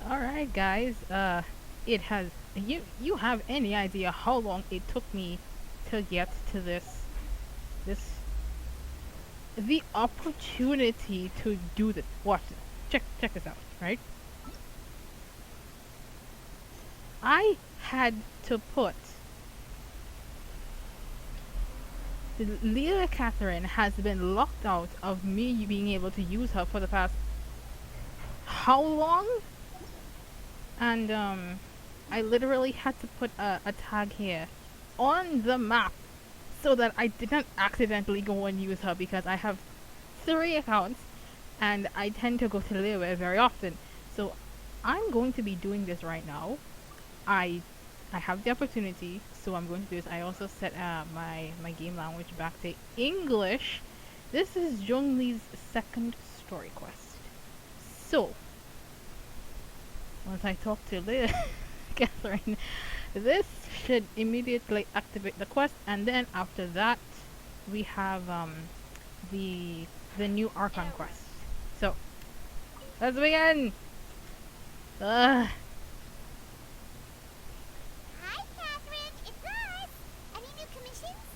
Alright guys, it has you have any idea how long it took me to get to this the opportunity to do this. Watch this. Check this out, right? I had to put Liyue Katheryne has been locked out of me being able to use her for the past how long? And I literally had to put a tag here on the map so that I didn't accidentally go and use her because I have 3 accounts and I tend to go to Liyue very often. So I'm going to be doing this right now. I I have the opportunity, so I'm going to do this. I also set my game language back to English. This is Zhongli's second story quest. So once I talk to Liyue Katheryne, this should immediately activate the quest, and then after that we have the the new Archon quest. So let's begin. Ugh. Hi, Catherine. It's us. Any new commissions?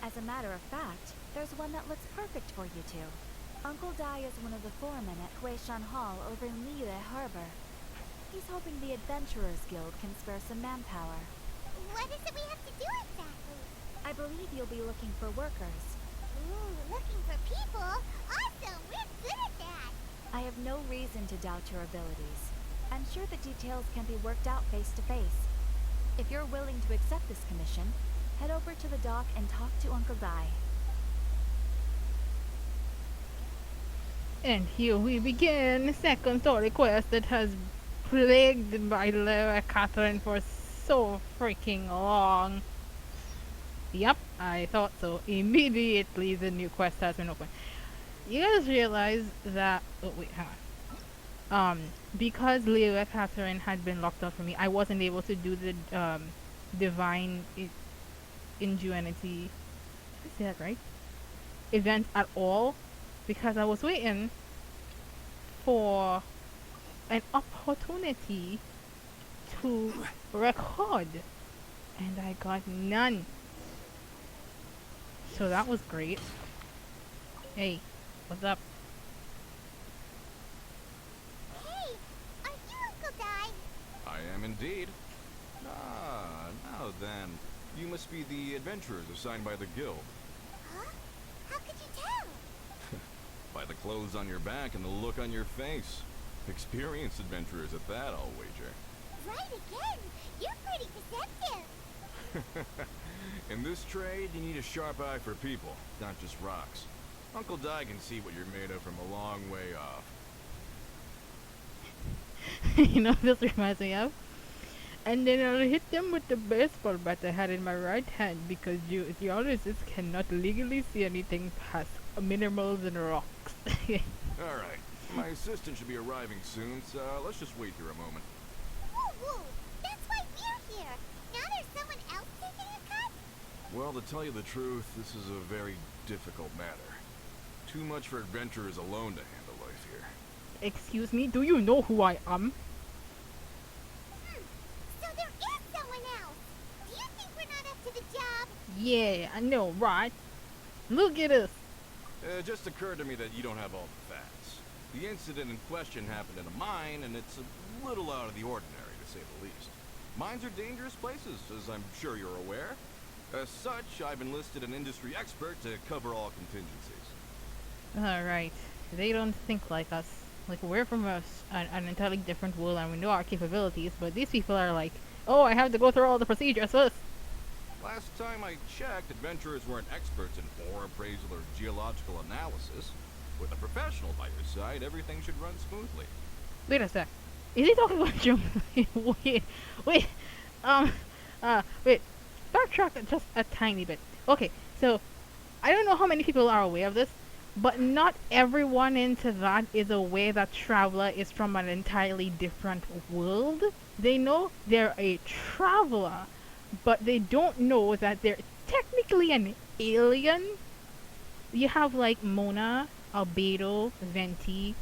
As a matter of fact, there's one that looks perfect for you two. Uncle Dai is one of the foremen at Huishan Hall over in Liyue Harbor. He's hoping the Adventurers Guild can spare some manpower. What is it we have to do exactly? I believe you'll be looking for workers. Ooh, looking for people? Awesome. We're good at that. I have no reason to doubt your abilities. I'm sure the details can be worked out face to face. If you're willing to accept this commission, head over to the dock and talk to Uncle Dai. And here we begin the second story quest that has plagued by Liyue Katheryne for so freaking long. Yep, I thought so. Immediately the new quest has been opened. You guys realize that oh wait, hang on. Because Liyue Katheryne had been locked out for me, I wasn't able to do the divine ingenuity, did I say that right? Event at all because I was waiting for an opportunity to record and I got none. So that was great. Hey, what's up? Hey, are you Uncle Dai? I am indeed. Ah, now then. You must be the adventurers assigned by the guild. Huh? How could you tell? By the clothes on your back and the look on your face. Experienced adventurers at that, I'll wager. Right again. You're pretty perceptive. In this trade, you need a sharp eye for people, not just rocks. Uncle Dai can see what you're made of from a long way off. You know what this reminds me of? And then I'll hit them with the baseball bat I had in my right hand because you geologists cannot legally see anything past minerals and rocks. Alright, my assistant should be arriving soon, so let's just wait here a moment. Woo woo. That's why we're here. Now there's someone else taking a cut? Well, to tell you the truth, this is a very difficult matter. Too much for adventurers alone to handle life here. Excuse me, do you know who I am? So there is someone else. Do you think we're not up to the job? Yeah, I know, right? Look at us. It just occurred to me that you don't have all the facts. The incident in question happened in a mine, and it's a little out of the ordinary, to say the least. Mines are dangerous places, as I'm sure you're aware. As such, I've enlisted an industry expert to cover all contingencies. Alright, they don't think like us. Like, we're from an entirely different world and we know our capabilities, but these people are like, oh, I have to go through all the procedures first. Last time I checked, adventurers weren't experts in ore appraisal or geological analysis. With a professional by your side, everything should run smoothly. Wait a sec. Is he talking about Zhongli? wait, wait. Backtrack just a tiny bit. Okay, so, I don't know how many people are aware of this, but not everyone into that is aware that Traveler is from an entirely different world. They know they're a traveler, but they don't know that they're technically an alien. You have like Mona, Albedo, Venti,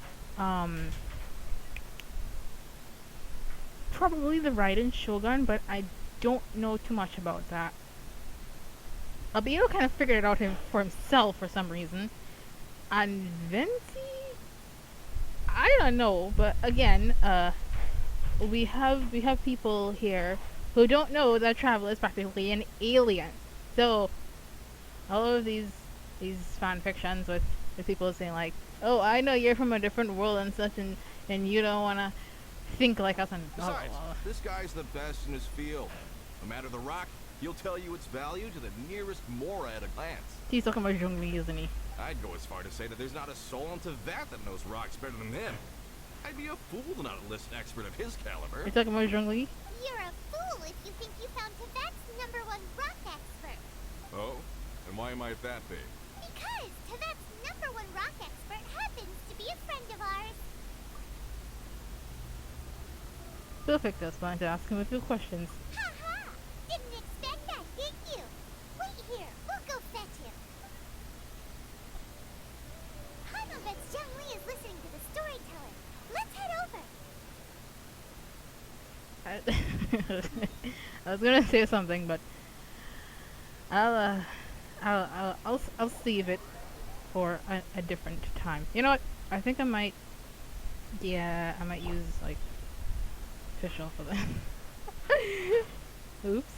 probably the Raiden Shogun, but I don't know too much about that. Albino kind of figured it out for himself for some reason. And Vinci, I don't know, but again, we have people here who don't know that travel is practically an alien. So all of these fan fictions with people saying like, "Oh, I know you're from a different world and such, and you don't wanna think like us." And Besides, this guy's the best in his field. No matter the rock, he'll tell you its value to the nearest mora at a glance. he's talking about Zhongli, isn't he? I'd go as far to say that there's not a soul on Teyvat that knows rocks better than him. I'd be a fool to not enlist an expert of his caliber. You're talking about Zhongli? You're a fool if you think you found Teyvat's #1 rock expert. Oh? And why might that be? Because Teyvat's #1 rock expert happens to be a friend of ours. Perfect. I was planning to ask him a few questions. Ha ha! Didn't expect that, did you? Wait here, we'll go fetch him. Paimon bets Zhongli is listening to the storyteller. Let's head over. I was gonna say something, but I'll save it for a different time. You know what? I think I might. Yeah, I might use like official for that. Oops.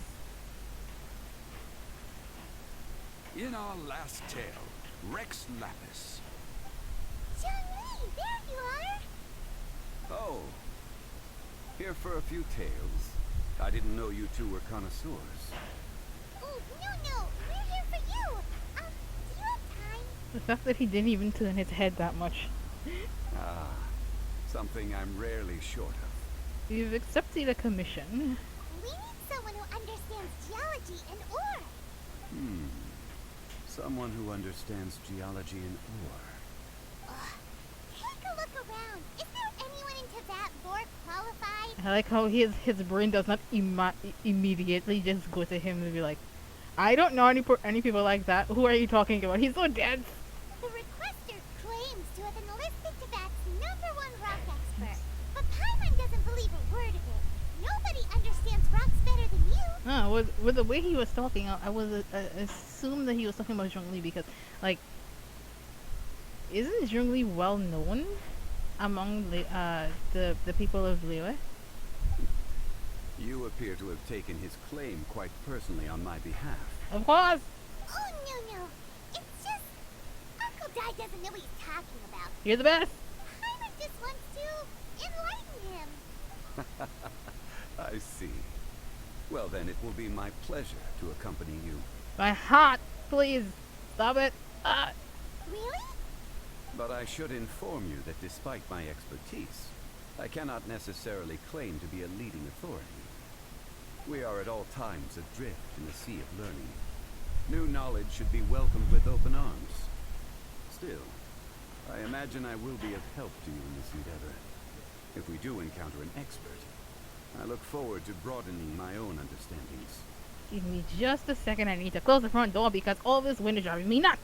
In our last tale, Rex Lapis. Zhongli, there you are! Oh. Here for a few tales. I didn't know you two were connoisseurs. Oh, no, we're here for you! Do you have time? The fact that he didn't even turn his head that much. Ah, something I'm rarely short of. You've accepted a commission. We need someone who understands geology and ore. Someone who understands geology and ore. Take a look around. Is there anyone in Teyvat more qualified? I like how his brain does not immediately just go to him and be like, I don't know any people like that. Who are you talking about? He's so dense. The requester claims to have enlisted Teyvat's #1 rock expert, but Paimon doesn't believe a word of it. Nobody understands rocks better than you. With the way he was talking, I was assumed that he was talking about Zhongli because, like, isn't Zhongli well known among the people of Liyue? You appear to have taken his claim quite personally on my behalf. Of course. Oh, no. It's just Uncle Dai doesn't know what he's talking about. You're the best. Paimon just wants to enlighten him. I see. Well then, it will be my pleasure to accompany you. My heart, please stop it. Really? But I should inform you that despite my expertise, I cannot necessarily claim to be a leading authority. We are at all times adrift in the sea of learning. New knowledge should be welcomed with open arms. Still, I imagine I will be of help to you in this endeavor. If we do encounter an expert, I look forward to broadening my own understandings. Give me just a second. I need to close the front door because all this wind is driving me nuts.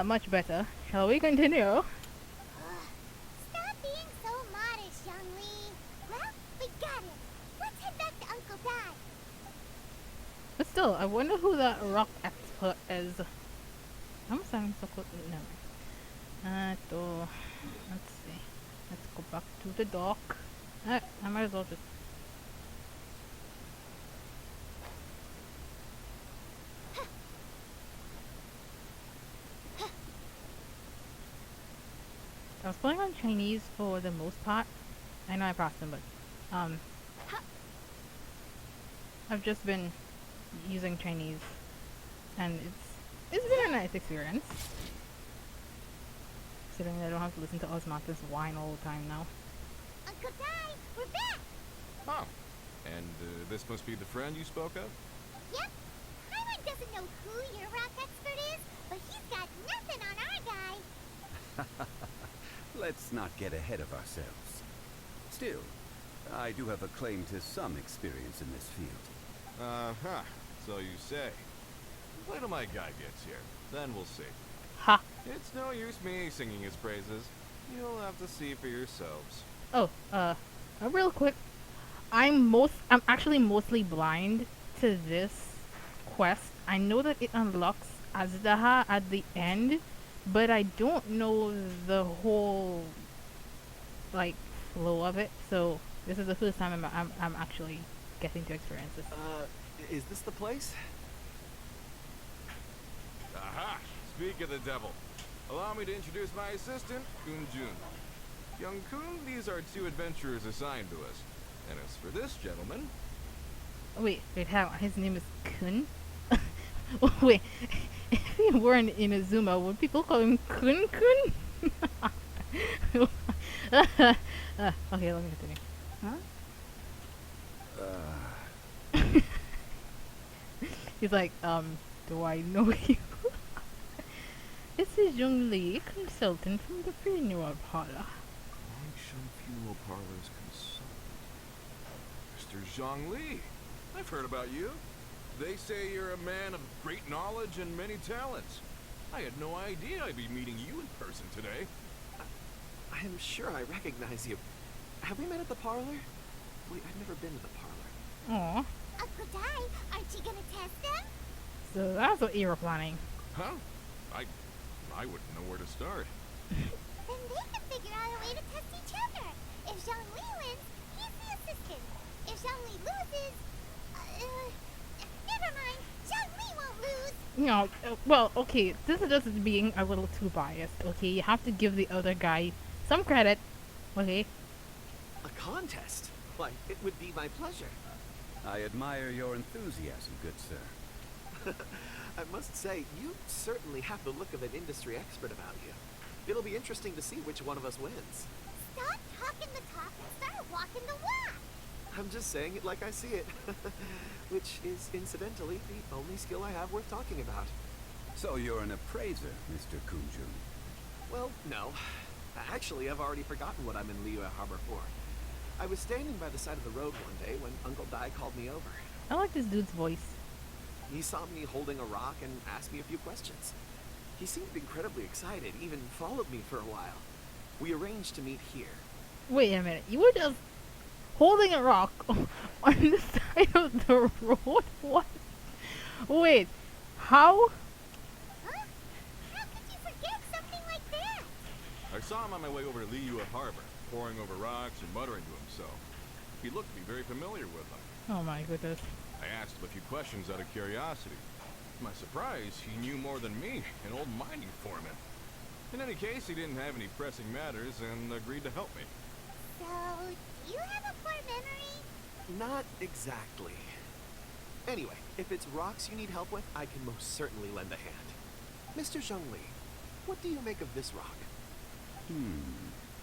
Much better. Shall we continue? Stop being so modest, Zhongli. Well, we got him. Let's head back to Uncle Dai. But still, I wonder who that rock expert is. I'm sounding so close. No. Let's see. Let's go back to the dock. I might as well just. I was playing on Chinese for the most part. I know I passed them, but I've just been using Chinese, and it's been a nice experience. Considering I don't have to listen to Osmanthus whine all the time now. Uncle Dai, we're back. Oh. And this must be the friend you spoke of? Yep. Paimon doesn't know who your rock expert is, but he's got nothing on our guy. Let's not get ahead of ourselves. Still, I do have a claim to some experience in this field. Uh-huh. So you say. Wait till my guy gets here. Then we'll see. Ha! It's no use me singing his praises. You'll have to see for yourselves. Oh, real quick. I'm actually mostly blind to this quest. I know that it unlocks Azdaha at the end, but I don't know the whole like flow of it. So this is the first time I'm actually getting to experience this. Is this the place? Aha! Speak of the devil. Allow me to introduce my assistant, Kunjun. Young Kun, these are two adventurers assigned to us. And as for this gentleman... Wait, how? His name is Kun? Wait, if he weren't in Azuma, would people call him Kun Kun? Okay, let me continue. Huh? He's like, do I know you? This is Zhongli, consultant from the funeral parlor. Ancient Funeral Parlor's consultant. Mr. Zhongli, I've heard about you. They say you're a man of great knowledge and many talents. I had no idea I'd be meeting you in person today. I am sure I recognize you. Have we met at the parlor? Wait, I've never been to the parlor. Aw, Uncle Dai, aren't you gonna test them? so that's what you were planning. Huh? I wouldn't know where to start. Then they can figure out a way to test each other. If Zhongli wins, he's the assistant. If Zhongli loses, never mind. Zhongli won't lose. You know, well, okay, this is just being a little too biased, okay? You have to give the other guy some credit, okay? A contest? Why, it would be my pleasure. I admire your enthusiasm, good sir. I must say, you certainly have the look of an industry expert about you. It'll be interesting to see which one of us wins. Stop talking the talk and start walking the walk. I'm just saying it like I see it. Which is, incidentally, the only skill I have worth talking about. So you're an appraiser, Mr. Kunjun. Well, no. Actually, I've already forgotten what I'm in Liyue Harbor for. I was standing by the side of the road one day when Uncle Dai called me over. I like this dude's voice. He saw me holding a rock and asked me a few questions. He seemed incredibly excited, even followed me for a while. We arranged to meet here. Wait a minute, you were just holding a rock on the side of the road? What? Wait, how? Huh? How could you forget something like that? I saw him on my way over to Liyue Harbor, poring over rocks and muttering to himself. He looked to be very familiar with them. Oh my goodness. I asked him a few questions out of curiosity. To my surprise, he knew more than me, an old mining foreman. In any case, he didn't have any pressing matters and agreed to help me. So, do you have a poor memory? Not exactly. Anyway, if it's rocks you need help with, I can most certainly lend a hand. Mr. Zhongli, what do you make of this rock?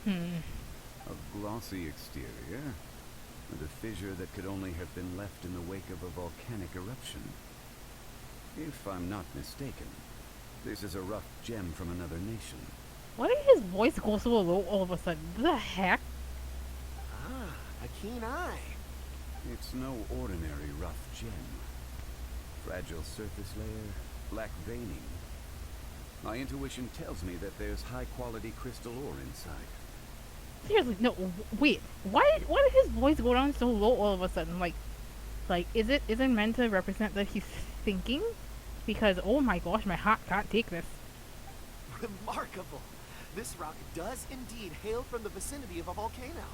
A glossy exterior, and a fissure that could only have been left in the wake of a volcanic eruption. If I'm not mistaken, this is a rough gem from another nation. Why did his voice go so low all of a sudden? The heck? Ah, a keen eye. It's no ordinary rough gem. Fragile surface layer, black veining. My intuition tells me that there's high-quality crystal ore inside. Seriously, no, wait. Why did his voice go down so low all of a sudden? Like, is it meant to represent that he's thinking? Because, oh my gosh, my heart can't take this. Remarkable. This rock does indeed hail from the vicinity of a volcano.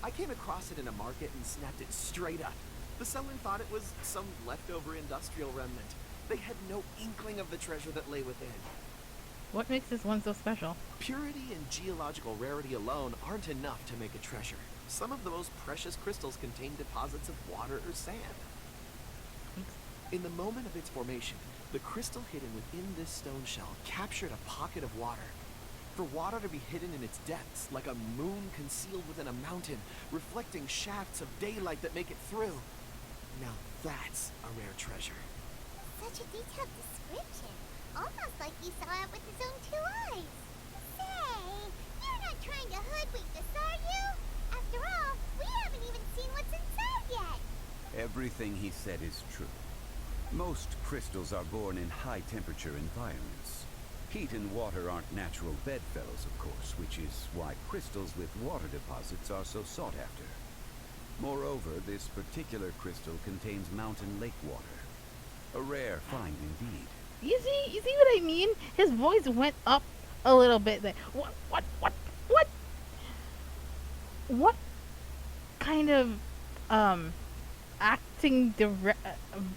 I came across it in a market and snapped it straight up. The seller thought it was some leftover industrial remnant. They had no inkling of the treasure that lay within. What makes this one so special? Purity and geological rarity alone aren't enough to make a treasure. Some of the most precious crystals contain deposits of water or sand. In the moment of its formation, the crystal hidden within this stone shell captured a pocket of water. For water to be hidden in its depths, like a moon concealed within a mountain, reflecting shafts of daylight that make it through. Now that's a rare treasure. Such a detailed description. Almost like you saw it with his own 2 eyes. Say, you're not trying to hoodwink us, are you? After all, we haven't even seen what's inside yet. Everything he said is true. Most crystals are born in high-temperature environments. Heat and water aren't natural bedfellows, of course, which is why crystals with water deposits are so sought after. Moreover, this particular crystal contains mountain lake water. A rare find indeed. You see what I mean? His voice went up a little bit there. What kind of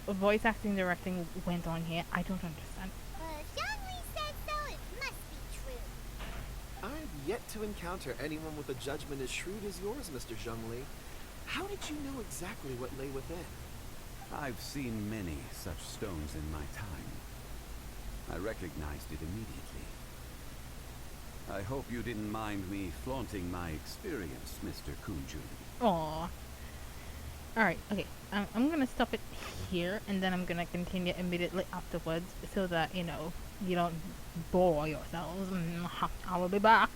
voice acting directing went on here? I don't understand. Zhongli said so, it must be true. I've yet to encounter anyone with a judgment as shrewd as yours, Mr. Zhongli. How did you know exactly what lay within? I've seen many such stones in my time. I recognized it immediately. I hope you didn't mind me flaunting my experience, Mr. Kunjun. Aw. Alright, okay. I'm gonna stop it here, and then I'm gonna continue immediately afterwards, so that, you know, you don't bore yourselves. I will be back.